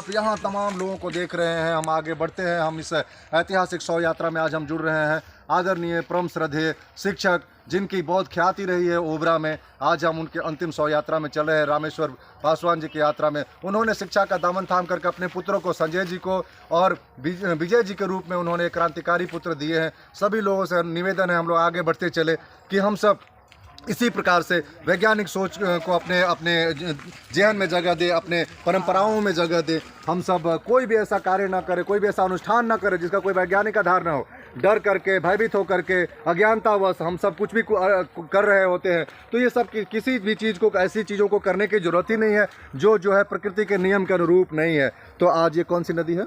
आप यहाँ तमाम लोगों को देख रहे हैं। हम आगे बढ़ते हैं, हम इस ऐतिहासिक शव यात्रा में आज हम जुड़ रहे हैं। आदरणीय परम श्रद्धेय शिक्षक जिनकी बहुत ख्याति रही है ओबरा में, आज हम उनके अंतिम शव यात्रा में चल रहे हैं, रामेश्वर पासवान जी की यात्रा में। उन्होंने शिक्षा का दामन थाम करके अपने पुत्रों को, संजय जी को और विजय जी के रूप में उन्होंने क्रांतिकारी पुत्र दिए हैं। सभी लोगों से निवेदन है, हम लोग आगे बढ़ते चले कि हम सब इसी प्रकार से वैज्ञानिक सोच को अपने अपने जेहन में जगह दे, अपने परंपराओं में जगह दे। हम सब कोई भी ऐसा कार्य ना करे, कोई भी ऐसा अनुष्ठान ना करे जिसका कोई वैज्ञानिक आधार ना हो। डर करके, भयभीत होकर के, अज्ञानतावश हम सब कुछ भी कर रहे होते हैं। तो ये सब किसी भी चीज़ को, ऐसी चीज़ों को करने की जरूरत ही नहीं है जो है प्रकृति के नियम के अनुरूप नहीं है। तो आज ये कौन सी नदी है?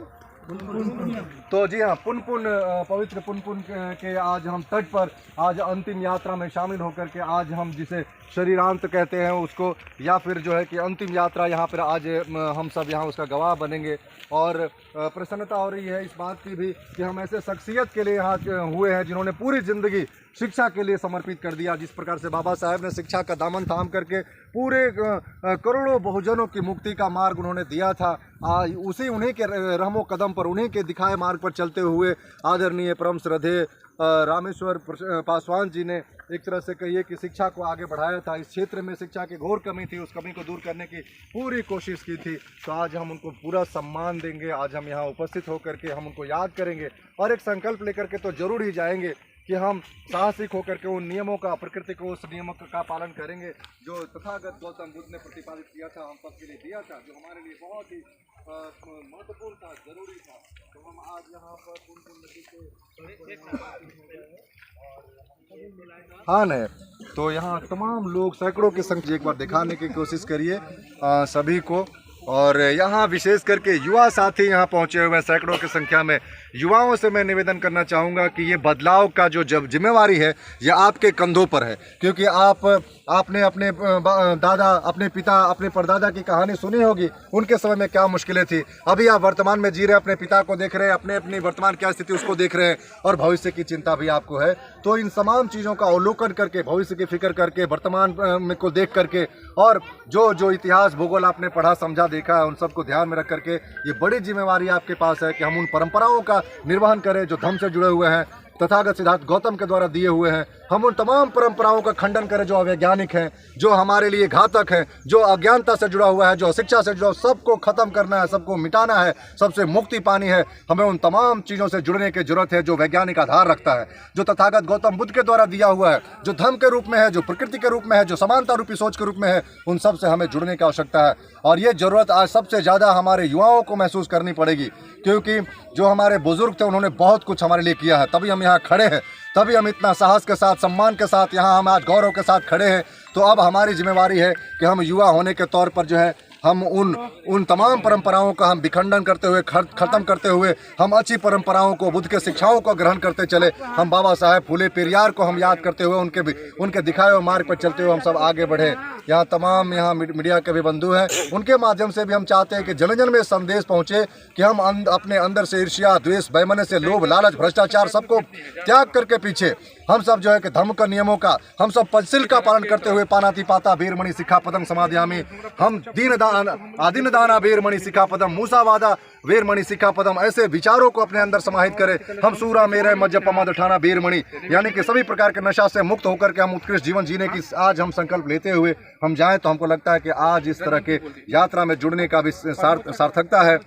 तो जी हाँ, पुनपुन, पवित्र पुनपुन के आज हम तट पर आज अंतिम यात्रा में शामिल होकर के आज हम जिसे शरीरांत कहते हैं उसको, या फिर जो है कि अंतिम यात्रा, यहाँ पर आज हम सब यहाँ उसका गवाह बनेंगे। और प्रसन्नता हो रही है इस बात की भी कि हम ऐसे शख्सियत के लिए यहाँ हुए हैं जिन्होंने पूरी ज़िंदगी शिक्षा के लिए समर्पित कर दिया। जिस प्रकार से बाबा साहेब ने शिक्षा का दामन थाम करके पूरे करोड़ों बहुजनों की मुक्ति का मार्ग उन्होंने दिया था, उन्हीं के रहमो कदम पर, उन्हीं के दिखाए मार्ग पर चलते हुए आदरणीय परम श्रद्धेय रामेश्वर पासवान जी ने एक तरह से कहिए कि शिक्षा को आगे बढ़ाया था। इस क्षेत्र में शिक्षा की घोर कमी थी, उस कमी को दूर करने की पूरी कोशिश की थी। तो आज हम उनको पूरा सम्मान देंगे। आज हम यहाँ उपस्थित होकर के हम उनको याद करेंगे और एक संकल्प लेकर के तो जरूर ही जाएंगे कि हम साहसिक होकर के उन नियमों का, प्रकृति को उस नियमों का पालन करेंगे जो तथागत गौतम बुद्ध ने प्रतिपादित किया था, हम सबके लिए दिया था, जो हमारे लिए बहुत ही महत्वपूर्ण था, जरूरी था। तो हम आज यहाँ पर पुनपुन नदी के हाँ है, तो यहाँ तमाम लोग, सैकड़ों की संख्या एक बार दिखाने की कोशिश करिए सभी को। और यहाँ विशेष करके युवा साथी यहाँ पहुँचे हुए हैं सैकड़ों की संख्या में। युवाओं से मैं निवेदन करना चाहूँगा कि ये बदलाव का जो जिम्मेवारी है ये आपके कंधों पर है, क्योंकि आपने अपने दादा, अपने पिता, अपने परदादा की कहानी सुनी होगी, उनके समय में क्या मुश्किलें थी। अभी आप वर्तमान में जी रहे, अपने पिता को देख रहे हैं, अपनी वर्तमान क्या स्थिति उसको देख रहे हैं, और भविष्य की चिंता भी आपको है। तो इन तमाम चीज़ों का अवलोकन करके, भविष्य की फिक्र करके, वर्तमान में को देख करके, और जो इतिहास भूगोल आपने पढ़ा समझा देखा है, उन सबको ध्यान में रख करके ये बड़ी जिम्मेवारी आपके पास है कि हम उन परंपराओं का निर्वहन करें जो धर्म से जुड़े हुए हैं, तथागत सिद्धार्थ गौतम के द्वारा दिए हुए हैं। हम उन तमाम परंपराओं का खंडन करें जो अवैज्ञानिक हैं, जो हमारे लिए घातक हैं, जो अज्ञानता से जुड़ा हुआ है, जो शिक्षा से जुड़ा, सबको खत्म करना है, सबको मिटाना है, सबसे मुक्ति पानी है। हमें उन तमाम चीज़ों से जुड़ने की जरूरत है जो वैज्ञानिक आधार रखता है, जो तथागत गौतम बुद्ध के द्वारा दिया हुआ है, जो धर्म के रूप में है, जो प्रकृति के रूप में है, जो समानता रूपी सोच के रूप में है। उन सब से हमें जुड़ने की आवश्यकता है, और ये ज़रूरत आज सबसे ज़्यादा हमारे युवाओं को महसूस करनी पड़ेगी, क्योंकि जो हमारे बुजुर्ग थे उन्होंने बहुत कुछ हमारे लिए किया है, तभी हम यहाँ खड़े हैं, तभी हम इतना साहस के साथ, सम्मान के साथ यहाँ हम आज गौरव के साथ खड़े हैं। तो अब हमारी जिम्मेवारी है कि हम युवा होने के तौर पर जो है हम उन तमाम परंपराओं का हम विखंडन करते हुए, ख़त्म करते हुए, हम अच्छी परंपराओं को, बुद्ध के शिक्षाओं को ग्रहण करते चले। हम बाबा साहेब फूले पेरियार को हम याद करते हुए, उनके दिखाए हुए मार्ग पर चलते हुए हम सब आगे बढ़े। यहाँ तमाम यहाँ मीडिया के भी बंधु हैं, उनके माध्यम से भी हम चाहते हैं कि जन जन में संदेश पहुँचे कि हम अपने अंदर से ईर्ष्या, द्वेष, बेमने से, लोभ, लालच, भ्रष्टाचार सबको त्याग करके पीछे हम सब जो है कि धर्म का नियमों का हम सब पंचशील का पालन करते हुए, पानाति पाता वीरमणि सिक्खापदम समादयामि, हम दीन आदिन दाना वीरमणि सिक्खापदम मूसावादा वीरमणि सिक्खापदम, ऐसे विचारों को अपने अंदर समाहित करें। हम सूरा मेरे मज्ज पमद ठाना वीरमणि, यानी कि सभी प्रकार के नशा से मुक्त होकर के हम उत्कृष्ट जीवन जीने की आज हम संकल्प लेते हुए हम जाएं। तो हमको लगता है कि आज इस तरह के यात्रा में जुड़ने का भी सार्थकता है,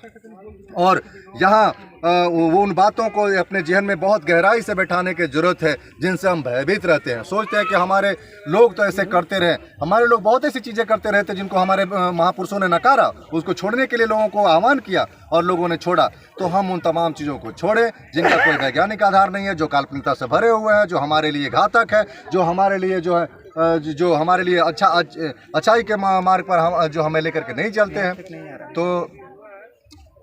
और यहाँ वो उन बातों को अपने जेहन में बहुत गहराई से बैठाने की जरूरत है जिनसे हम भयभीत रहते हैं। सोचते हैं कि हमारे लोग तो ऐसे करते रहे, हमारे लोग बहुत ऐसी चीज़ें करते रहते जिनको हमारे महापुरुषों ने नकारा, उसको छोड़ने के लिए लोगों को आह्वान किया और लोगों ने छोड़ा। तो हम उन तमाम चीज़ों को छोड़ें जिनका कोई वैज्ञानिक आधार नहीं है, जो काल्पनिकता से भरे हुए हैं, जो हमारे लिए घातक है, जो हमारे लिए जो हमारे लिए अच्छाई के मार्ग पर जो हमें लेकर के नहीं चलते हैं। तो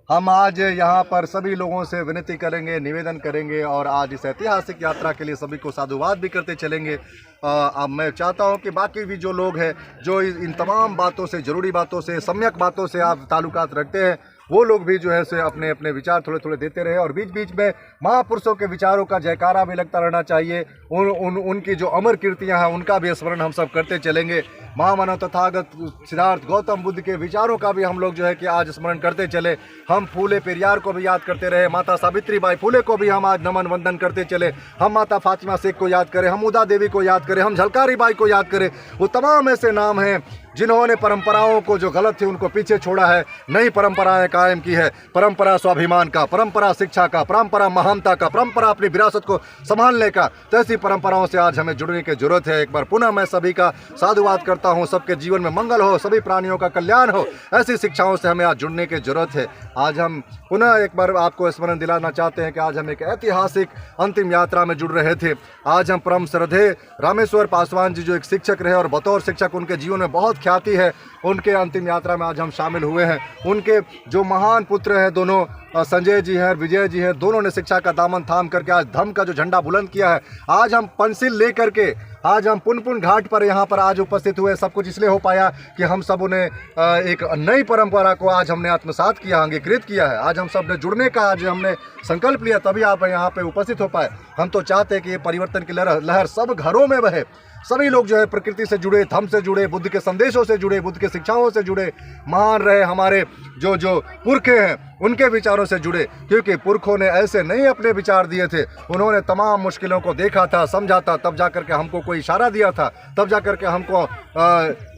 हम आज यहाँ पर सभी लोगों से विनती करेंगे, निवेदन करेंगे, और आज इस ऐतिहासिक यात्रा के लिए सभी को साधुवाद भी करते चलेंगे। अब मैं चाहता हूँ कि बाकी भी जो लोग हैं, जो इन तमाम बातों से, ज़रूरी बातों से, सम्यक बातों से आप ताल्लुकात रखते हैं, वो लोग भी जो है से अपने अपने विचार थोड़े थोड़े देते रहे, और बीच बीच में महापुरुषों के विचारों का जयकारा भी लगता रहना चाहिए। उनकी जो अमर कीर्तियाँ हैं उनका भी स्मरण हम सब करते चलेंगे। महामानव तथागत सिद्धार्थ गौतम बुद्ध के विचारों का भी हम लोग जो है कि आज स्मरण करते चले। हम फूले पेरियार को भी याद करते रहे, माता सावित्रीबाई फूले को भी हम आज नमन वंदन करते चले। हम माता फातिमा शेख को याद करें, हम उदा देवी को याद करें, हम झलकारी बाई को याद करें। वो तमाम ऐसे नाम हैं जिन्होंने परंपराओं को जो गलत थी उनको पीछे छोड़ा है, नई परंपराएं कायम की है। परंपरा स्वाभिमान का, परंपरा शिक्षा का, परंपरा महानता का, परंपरा अपनी विरासत को संभालने का। तो ऐसी परंपराओं से आज हमें जुड़ने की जरूरत है। एक बार पुनः मैं सभी का साधुवाद करता हूँ। सबके जीवन में मंगल हो, सभी प्राणियों का कल्याण हो, ऐसी शिक्षाओं से हमें आज जुड़ने की जरूरत है। आज हम पुनः एक बार आपको स्मरण दिलाना चाहते हैं कि आज हम एक ऐतिहासिक अंतिम यात्रा में जुड़ रहे थे। आज हम परम श्रद्धेय रामेश्वर पासवान जी जो एक शिक्षक रहे और बतौर शिक्षक उनके जीवन में बहुत ख्याति है, उनके अंतिम यात्रा में आज हम शामिल हुए हैं। उनके जो महान पुत्र हैं दोनों, संजय जी हैं, विजय जी हैं, दोनों ने शिक्षा का दामन थाम करके आज धर्म का जो झंडा बुलंद किया है। आज हम पंसिल लेकर के आज हम पुनपुन घाट पर यहाँ पर आज उपस्थित हुए। सब कुछ इसलिए हो पाया कि हम सब उन्हें एक नई परंपरा को आज हमने आत्मसात किया, अंगीकृत किया है। आज हम सब ने जुड़ने का आज हमने संकल्प लिया, तभी आप यहाँ पे उपस्थित हो पाए। हम तो चाहते हैं कि ये परिवर्तन की लहर सब घरों में बहे। सभी लोग जो है प्रकृति से जुड़े, धर्म से जुड़े, बुद्ध के संदेशों से जुड़े, बुद्ध के शिक्षाओं से जुड़े, महान रहे हमारे जो पुरखे हैं उनके विचारों से जुड़े। क्योंकि पुरखों ने ऐसे नहीं अपने विचार दिए थे, उन्होंने तमाम मुश्किलों को देखा था, समझा था, तब जा करके हमको कोई इशारा दिया था, तब जा करके हमको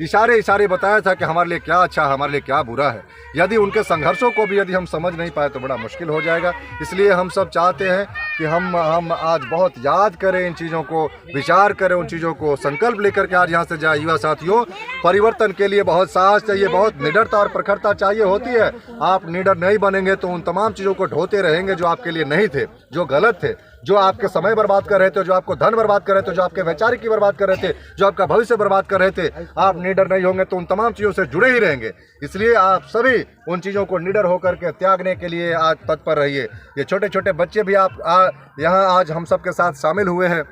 इशारे बताया था कि हमारे लिए क्या अच्छा है, हमारे लिए क्या बुरा है। यदि उनके संघर्षों को भी यदि हम समझ नहीं पाए तो बड़ा मुश्किल हो जाएगा। इसलिए हम सब चाहते हैं कि हम आज बहुत याद करें इन चीज़ों को, विचार करें उन चीज़ों को, संकल्प लेकर के आज यहाँ से जाए। युवा साथियों, परिवर्तन के लिए बहुत साहस चाहिए, बहुत निडरता और प्रखरता चाहिए होती है। आप निडर नहीं बनेंगे तो उन तमाम चीज़ों को ढोते रहेंगे जो आपके लिए नहीं थे, जो गलत थे, जो आपके समय बर्बाद कर रहे थे, जो आपको धन बर्बाद कर रहे थे, जो आपके वैचारिक की बर्बाद कर रहे थे, जो आपका भविष्य बर्बाद कर रहे थे। आप निडर नहीं होंगे तो उन तमाम चीज़ों से जुड़े ही रहेंगे। इसलिए आप सभी उन चीज़ों को निडर होकर के त्यागने के लिए आज तत्पर रहिए। ये छोटे छोटे बच्चे भी आप यहाँ आज हम सब के साथ शामिल हुए हैं।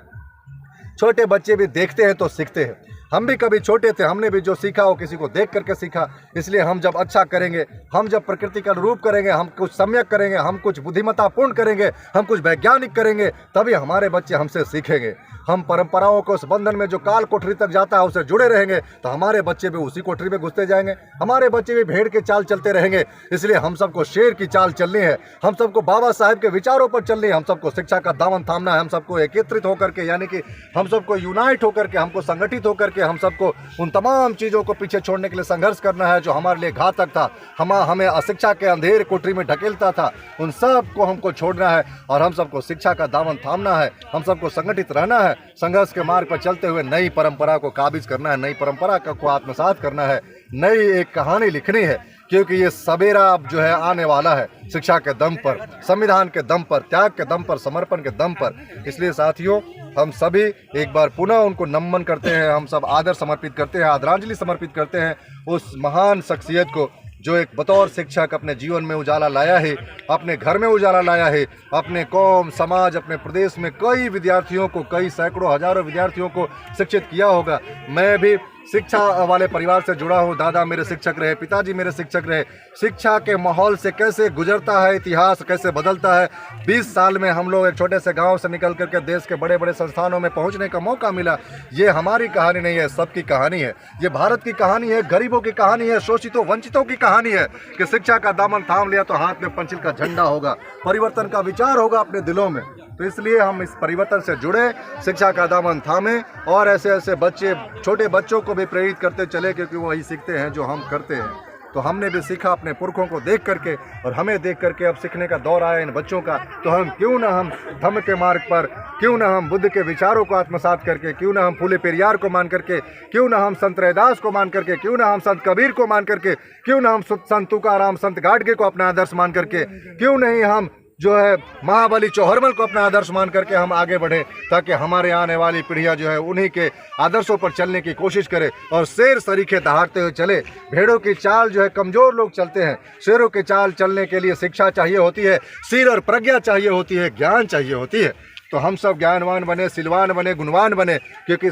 छोटे बच्चे भी देखते हैं तो सीखते हैं। हम भी कभी छोटे थे, हमने भी जो सीखा वो किसी को देख करके सीखा। इसलिए हम जब अच्छा करेंगे, हम जब प्रकृति का रूप करेंगे, हम कुछ सम्यक करेंगे, हम कुछ बुद्धिमत्तापूर्ण करेंगे, हम कुछ वैज्ञानिक करेंगे, तभी हमारे बच्चे हमसे सीखेंगे। हम परंपराओं को उस बंधन में जो काल कोठरी तक जाता है उससे जुड़े रहेंगे तो हमारे बच्चे भी उसी कोठरी में घुसते जाएंगे, हमारे बच्चे भी भेड़ के चाल चलते रहेंगे। इसलिए हम सबको शेर की चाल चलनी है, हम सबको बाबा साहेब के विचारों पर चलनी है, हम सबको शिक्षा का दामन थामना है, हम सबको एकत्रित होकर के, यानी कि हम सबको यूनाइट होकर के, हमको संगठित होकर के, हम सबको उन तमाम चीज़ों को पीछे छोड़ने के लिए संघर्ष करना है जो हमारे लिए घातक था, हमें अशिक्षा के अंधेरे कोठरी में ढकेलता था। उन सब को हमको छोड़ना है और हम सबको शिक्षा का दामन थामना है, हम सबको संगठित रहना है, संघर्ष के मार्ग पर चलते हुए नई परंपरा को काबिज करना है, नई परंपरा को आत्मसात करना है, नई एक कहानी लिखनी है। क्योंकि ये सवेरा अब जो है आने वाला है, शिक्षा के दम पर, संविधान के दम पर, त्याग के दम पर, समर्पण के दम पर। इसलिए साथियों, हम सभी एक बार पुनः उनको नमन करते हैं, हम सब आदर समर्पित करते हैं, आदरांजलि समर्पित करते हैं उस महान शख्सियत को जो एक बतौर शिक्षक अपने जीवन में उजाला लाया है, अपने घर में उजाला लाया है, अपने कौम, समाज, अपने प्रदेश में कई विद्यार्थियों को, कई सैकड़ों हजारों विद्यार्थियों को शिक्षित किया होगा। मैं भी शिक्षा वाले परिवार से जुड़ा हूँ, दादा मेरे शिक्षक रहे, पिताजी मेरे शिक्षक रहे। शिक्षा के माहौल से कैसे गुजरता है इतिहास, कैसे बदलता है। 20 साल में हम लोग एक छोटे से गांव से निकल करके देश के बड़े बड़े संस्थानों में पहुंचने का मौका मिला। ये हमारी कहानी नहीं है, सबकी कहानी है। ये भारत की कहानी है, गरीबों की कहानी है, शोषितों वंचितों की कहानी है कि शिक्षा का दामन थाम लिया तो हाथ में पंचिल का झंडा होगा, परिवर्तन का विचार होगा अपने दिलों में। तो इसलिए हम इस परिवर्तन से जुड़े, शिक्षा का दामन थामें और ऐसे ऐसे बच्चे, छोटे बच्चों को भी प्रेरित करते चले, क्योंकि वही सीखते हैं जो हम करते हैं। तो हमने भी सीखा अपने पुरखों को देख करके, और हमें देख करके अब सीखने का दौर आया इन बच्चों का। तो हम क्यों ना हम धम्म के मार्ग पर, क्यों ना हम बुद्ध के विचारों को आत्मसात करके, क्यों ना हम फूले पेरियार को मान करके, क्यों ना हम संत रैदास को मान करके, क्यों ना हम संत कबीर को मान करके, क्यों ना हम संत तुकाराम, संत गाडगे को अपना आदर्श मान करके, क्यों नहीं हम जो है महाबली चौहरमल को अपना आदर्श मान करके हम आगे बढ़े, ताकि हमारे आने वाली पीढ़ियां जो है उन्हीं के आदर्शों पर चलने की कोशिश करे और शेर सरीखे दहाड़ते हुए चले। भेड़ों की चाल जो है कमज़ोर लोग चलते हैं, शेरों की चाल चलने के लिए शिक्षा चाहिए होती है, शील और प्रज्ञा चाहिए होती है, ज्ञान चाहिए होती है। तो हम सब ज्ञानवान बने, सिलवान बने, गुणवान बने, क्योंकि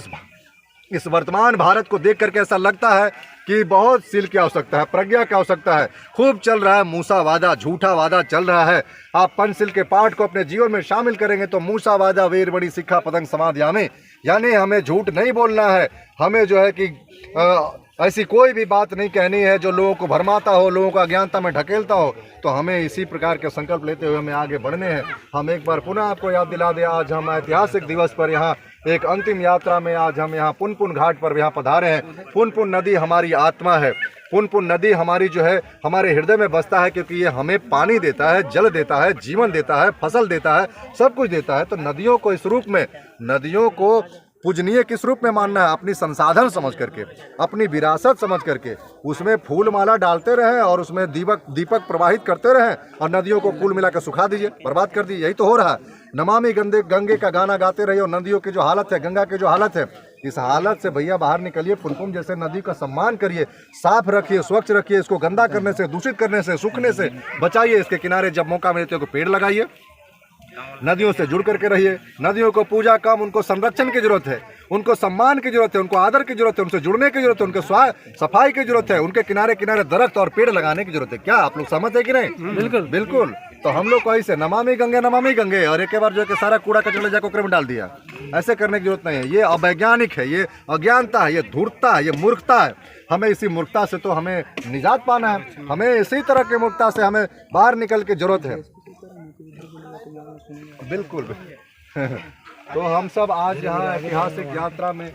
इस वर्तमान भारत को देख करके ऐसा लगता है कि बहुत सील की आवश्यकता है, प्रज्ञा की आवश्यकता है। खूब चल रहा है मूसा वादा, झूठा वादा चल रहा है। आप पंचशील के पाठ को अपने जीवन में शामिल करेंगे तो मूसा वादा वीरमणि सिक्खा पतंग समाधियामी, यानी हमें झूठ नहीं बोलना है। हमें जो है कि ऐसी कोई भी बात नहीं कहनी है जो लोगों को भरमाता हो, लोगों को अज्ञानता में ढकेलता हो। तो हमें इसी प्रकार के संकल्प लेते हुए हमें आगे बढ़ने हैं। हम एक बार पुनः आपको याद दिला दें, आज हम ऐतिहासिक दिवस पर यहाँ एक अंतिम यात्रा में आज हम यहाँ पुनपुन घाट पर यहाँ पधारे हैं। पुनपुन नदी हमारी आत्मा है। पुनपुन नदी हमारी जो है हमारे हृदय में बसता है, क्योंकि ये हमें पानी देता है, जल देता है, जीवन देता है, फसल देता है, सब कुछ देता है। तो नदियों को इस रूप में, नदियों को पूजनीय किस रूप में मानना है? अपनी संसाधन समझ करके, अपनी विरासत समझ करके उसमें फूल माला डालते रहें और उसमें दीपक प्रवाहित करते रहें, और नदियों को कुल मिलाकर सुखा दीजिए, बर्बाद कर दीजिए। यही तो हो रहा है। नमामि गंगे का गाना गाते रहिए और नदियों की जो हालत है, गंगा की जो हालत है, इस हालत से भैया बाहर निकलिए। पुनपुन जैसे नदी का सम्मान करिए, साफ रखिए, स्वच्छ रखिए। इसको गंदा करने से, दूषित करने से, सूखने से बचाइए। इसके किनारे जब मौका मिले तो पेड़ लगाइए, नदियों से जुड़ करके रहिए। नदियों को पूजा कम, उनको संरक्षण की जरूरत है, उनको सम्मान की जरूरत है, उनको आदर की जरूरत है, उनसे जुड़ने की जरूरत है, उनके सफाई की जरूरत है, उनके किनारे किनारे दरख्त और पेड़ लगाने की जरूरत है। क्या आप लोग सहमत है कि नहीं? बिल्कुल बिल्कुल। तो हम लोग को ऐसे नमामि गंगे और एक बार जो है कि सारा कूड़ा कचरा जाकर ओकरे में डाल दिया, ऐसे करने की जरूरत नहीं है। ये अवैज्ञानिक है, ये अज्ञानता है, ये धूर्तता है, ये मूर्खता है। हमें इसी मूर्खता से तो हमें निजात पाना है। हमें इसी तरह की मूर्खता से हमें बाहर निकल के जरूरत है। बिल्कुल। तो हम सब आज यहाँ ऐतिहासिक यात्रा में सब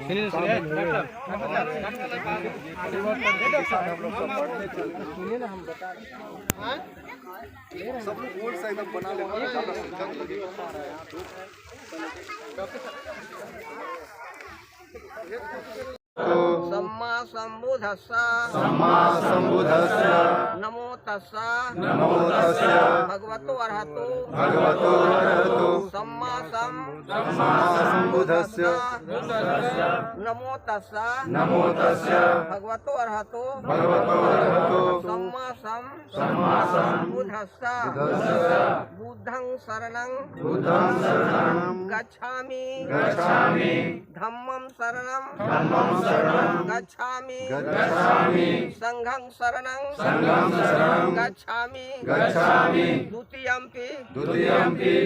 लोग गोल से एकदम बना सम्मा संबुद्धस्स नमो तस्स भगवतो अरहतो सम्मा संबुद्धस्स नमो तस्स भगवतो अरहतो सम्मा संबुद्धस्स बुद्धं शरणं गच्छामि धम्मं शरणं गच्छामि संघं शरणं गच्छामि द्वितीयंपि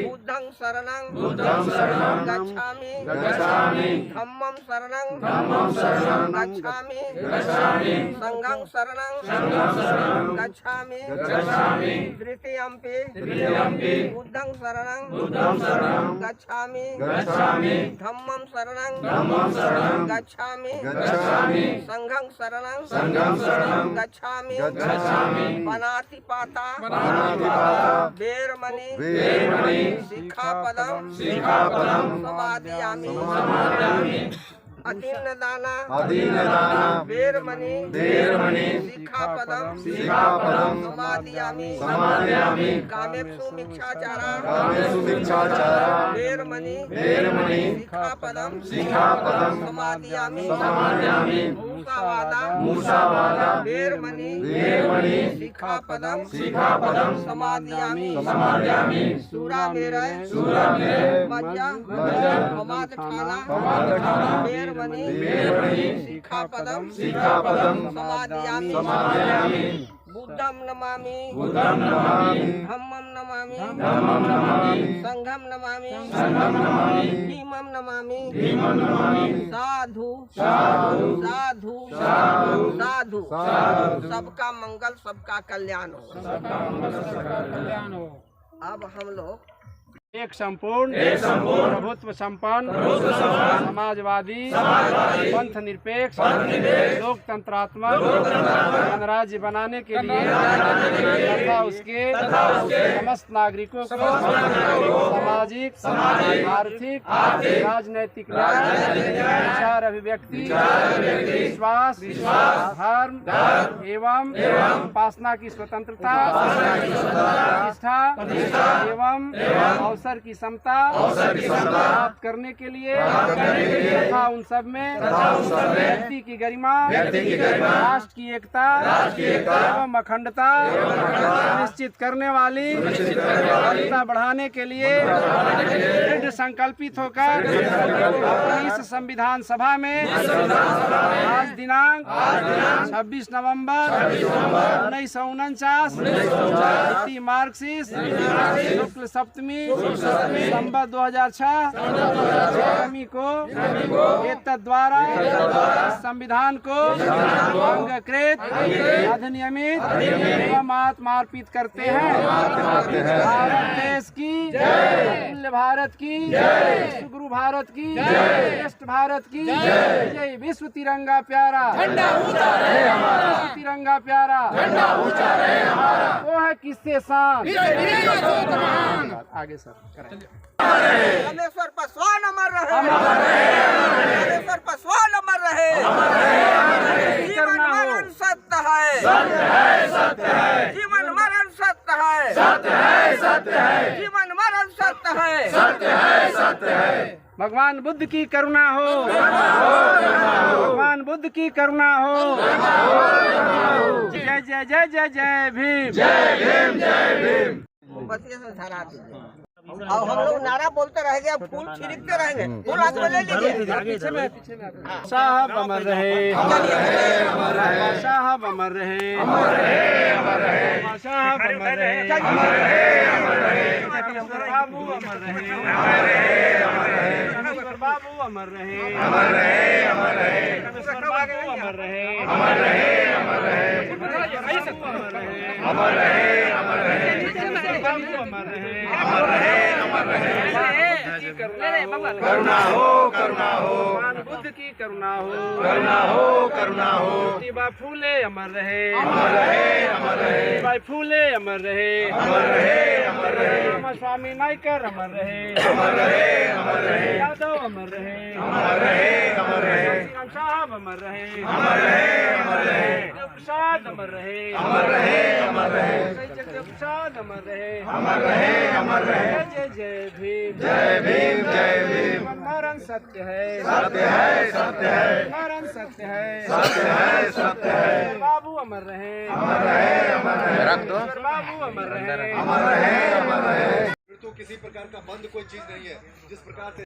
बुद्धं शरणं गच्छामि धम्मं शरणं गच्छामि संघं शरणं गच्छामि तृतीयंपि बुद्धं शरणं गच्छामि धम्मं शरणं गच्छामि संघं शरणं गच्छामि पनातिपाता वेरमणि सिक्खापदं समादयामि अधीनदाना वेरमणि सिक्खापदं समादयामि कामेषु मिच्छाचारा वेरमणि सिक्खापदं समादयामि मूसावादा वेरमणि सिक्खापदं समादयामि सूरामेरय मज्जा प्रमादठाना वेरमणि सिक्खापदं समादयामि बुद्धं नमामि धम्मं नमामि संघं नमामि भीमं नमामि साधु साधु साधु सबका मंगल, सबका कल्याण हो। अब हम लोग एक संपूर्ण प्रभुत्व संपन्न समाजवादी पंथ निरपेक्ष लोकतंत्रात्मक गणराज्य बनाने के लिए तथा उसके समस्त नागरिकों को सामाजिक आर्थिक राजनैतिक विचार अभिव्यक्ति विश्वास धर्म एवं उपासना की स्वतंत्रता प्रतिष्ठा एवं अवसर की समता प्राप्त करने के लिए तथा उन सब में व्यक्ति की गरिमा राष्ट्र की एकता एवं अखंडता निश्चित करने वाली एकता बढ़ाने के लिए दृढ़ संकल्पित होकर इस संविधान सभा में आज दिनांक 26 नवंबर 1949 तिथि मार्क्सिस्ट शुक्ल सप्तमी संवत 2006 को एतद् द्वारा संविधान को अंगीकृत अधिनियमित एवं आत्मार्पित करते हैं। भारत देश की मूल्य भारत की गुरु भारत की श्रेष्ठ भारत की जय। विश्व तिरंगा प्यारा विश्व तिरंगा प्यारा वो है किससे शान। आगे सर रामेश्वर पासवान अमर रहे, रामेश्वर पासवान अमर रहे। जीवन मरण सत्य है, जीवन मरण सत्य है, जीवन मरण सत्य है। भगवान बुद्ध की करुणा हो, भगवान बुद्ध की करुणा हो। जय जय जय जय जय भीम, जय भीम जय भीम। बस ये धरा दीजिए। अब हम लोग नारा बोलते रहेंगे, अब फूल छिड़कते रहेंगे। फूल हाथ में ले लीजिए। साहब अमर रहे, साहब अमर रहे, साहब अमर रहे, बाबू अमर रहे, बाबू अमर रहे, बाबू अमर करुणा हो, करुणा हो, भगवान बुद्ध की करुणा हो, करुणा हो, करुणा हो। ज्योतिबा फूले अमर रहे, अमर रहे, अमर रहे, ज्योतिबा फूले अमर रहे, अमर रहे, अमर रहे। रामा स्वामी नायकर अमर रहे, अमर रहे, अमर रहे। यादव अमर रहे, अमर रहे, अमर रहे। श्रीराम साहब अमर रहे, अमर रहे, अमर रहे। देव प्रसाद अमर रहे, अमर रहे, अमर रहे। देव प्रसाद अमर रहे, अमर रहे, अमर रहे। जय जय भीम, जय भीम, जय भीम। मरण सत्य है, सत्य है, सत्य है, मरण सत्य है, सत्य है, सत्य है। बाबू अमर रहे, अमर रहे, अमर रहे। रख दो। बाबू अमर रहे, अमर रहे, अमर रहे। फिर तो किसी प्रकार का बंद कोई चीज नहीं है। जिस प्रकार से